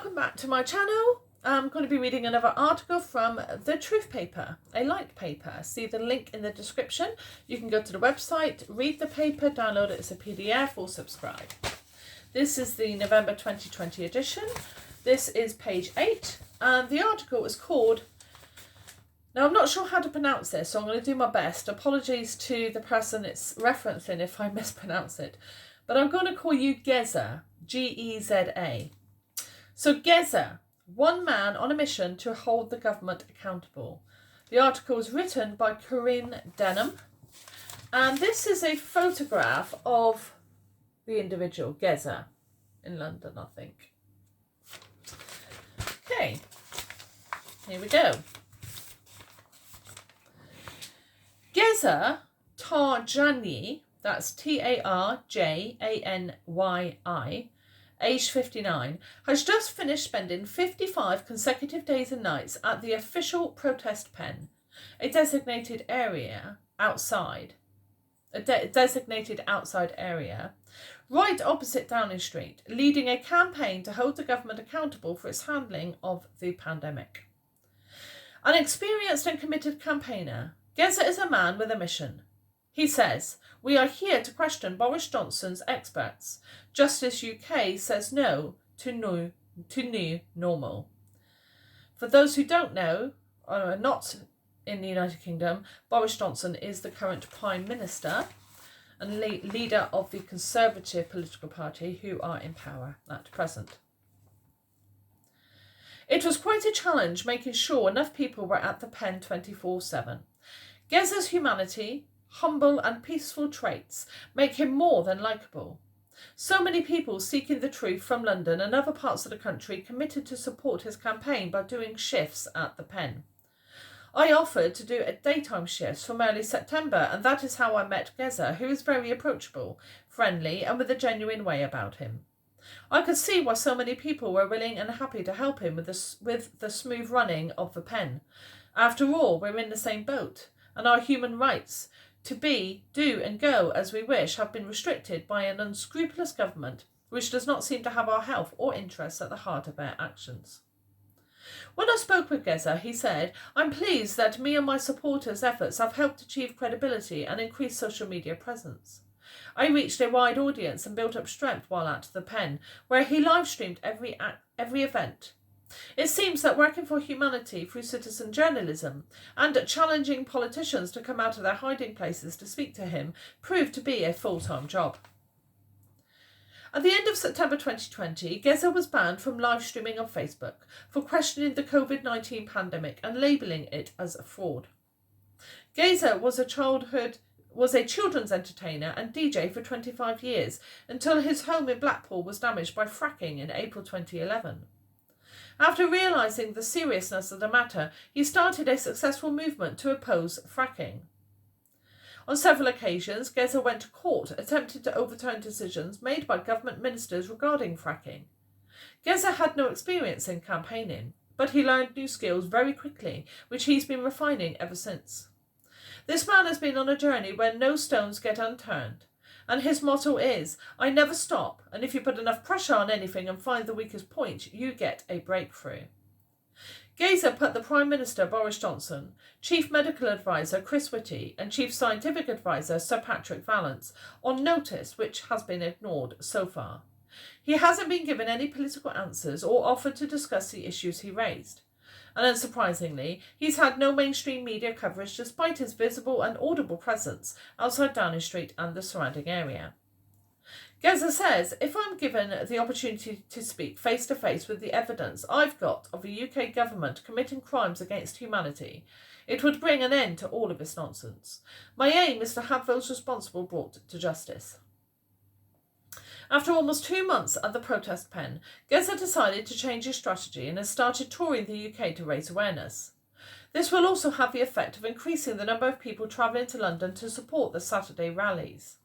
welcome back to my channel. I'm going to be reading another article from the Truth Paper, a light paper. See the link in the description. You can go to the website, read the paper, download it as a PDF or subscribe. This is the November 2020 edition. This is page 8 and the article is called, now I'm not sure how to pronounce this, so I'm going to do my best. Apologies to the person it's referencing if I mispronounce it. But I'm going to call you Geza, G-E-Z-A. So Geza, one man on a mission to hold the government accountable. The article was written by Corinne Denham. And this is a photograph of the individual, Geza, in London, I think. Okay, here we go. Geza Tarjani, that's Tarjanyi, aged 59, has just finished spending 55 consecutive days and nights at the official protest pen, a designated outside area, right opposite Downing Street, leading a campaign to hold the government accountable for its handling of the pandemic. An experienced and committed campaigner, Geza is a man with a mission. He says, "We are here to question Boris Johnson's experts. Justice UK says no to new normal." For those who don't know, or are not in the United Kingdom, Boris Johnson is the current Prime Minister and leader of the Conservative political party who are in power at present. It was quite a challenge making sure enough people were at the pen 24/7. Geza's humanity, humble and peaceful traits make him more than likeable. So many people seeking the truth from London and other parts of the country committed to support his campaign by doing shifts at the pen. I offered to do a daytime shift from early September, and that is how I met Geza, who is very approachable, friendly and with a genuine way about him. I could see why so many people were willing and happy to help him with the smooth running of the pen. After all, we're in the same boat, and our human rights to be, do and go as we wish have been restricted by an unscrupulous government which does not seem to have our health or interests at the heart of their actions. When I spoke with Geza, he said, "I'm pleased that me and my supporters' efforts have helped achieve credibility and increase social media presence. I reached a wide audience and built up strength while at the pen, where he live-streamed every event. It seems that working for humanity through citizen journalism and challenging politicians to come out of their hiding places to speak to him proved to be a full-time job." At the end of September 2020, Geza was banned from live streaming on Facebook for questioning the COVID-19 pandemic and labelling it as a fraud. Geza was a children's entertainer and DJ for 25 years until his home in Blackpool was damaged by fracking in April 2011. After realising the seriousness of the matter, he started a successful movement to oppose fracking. On several occasions, Geza went to court, attempting to overturn decisions made by government ministers regarding fracking. Geza had no experience in campaigning, but he learned new skills very quickly, which he's been refining ever since. This man has been on a journey where no stones get unturned, and his motto is, "I never stop, and if you put enough pressure on anything and find the weakest point, you get a breakthrough." Geza put the Prime Minister Boris Johnson, Chief Medical Advisor Chris Whitty and Chief Scientific Advisor Sir Patrick Vallance on notice, which has been ignored so far. He hasn't been given any political answers or offered to discuss the issues he raised. And unsurprisingly, he's had no mainstream media coverage despite his visible and audible presence outside Downing Street and the surrounding area. Geza says, "If I'm given the opportunity to speak face-to-face with the evidence I've got of the UK government committing crimes against humanity, it would bring an end to all of this nonsense. My aim is to have those responsible brought to justice." After almost 2 months at the protest pen, Geza decided to change his strategy and has started touring the UK to raise awareness. This will also have the effect of increasing the number of people travelling to London to support the Saturday rallies.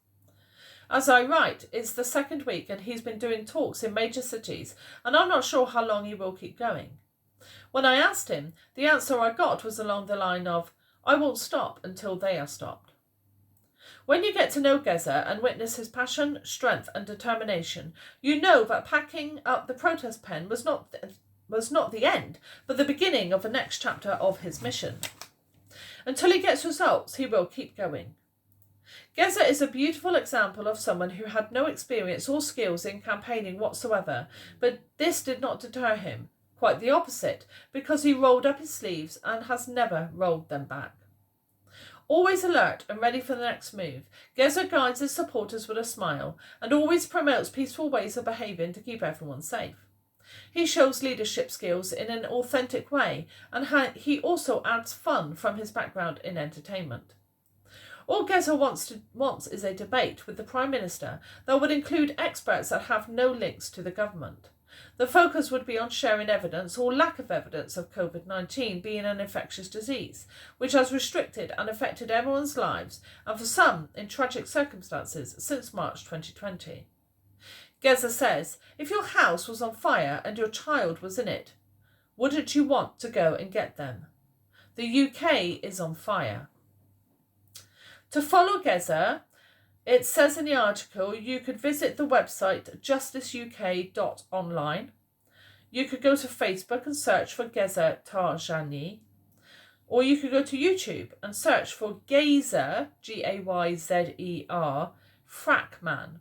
As I write, it's the second week and he's been doing talks in major cities, and I'm not sure how long he will keep going. When I asked him, the answer I got was along the line of, "I won't stop until they are stopped." When you get to know Geza and witness his passion, strength and determination, you know that packing up the protest pen was not the end, but the beginning of the next chapter of his mission. Until he gets results, he will keep going. Geza is a beautiful example of someone who had no experience or skills in campaigning whatsoever, but this did not deter him. Quite the opposite, because he rolled up his sleeves and has never rolled them back. Always alert and ready for the next move, Geza guides his supporters with a smile and always promotes peaceful ways of behaving to keep everyone safe. He shows leadership skills in an authentic way, and he also adds fun from his background in entertainment. All Geza wants is a debate with the Prime Minister that would include experts that have no links to the government. The focus would be on sharing evidence or lack of evidence of COVID-19 being an infectious disease, which has restricted and affected everyone's lives, and for some in tragic circumstances, since March 2020. Geza says, if your house was on fire and your child was in it, wouldn't you want to go and get them? The UK is on fire. To follow Geza, it says in the article you could visit the website justiceuk.online. You could go to Facebook and search for Geza Tarjani. Or you could go to YouTube and search for Gayzer, Gayzer, Frackman,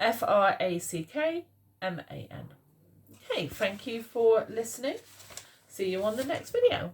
Frackman. Okay, thank you for listening. See you on the next video.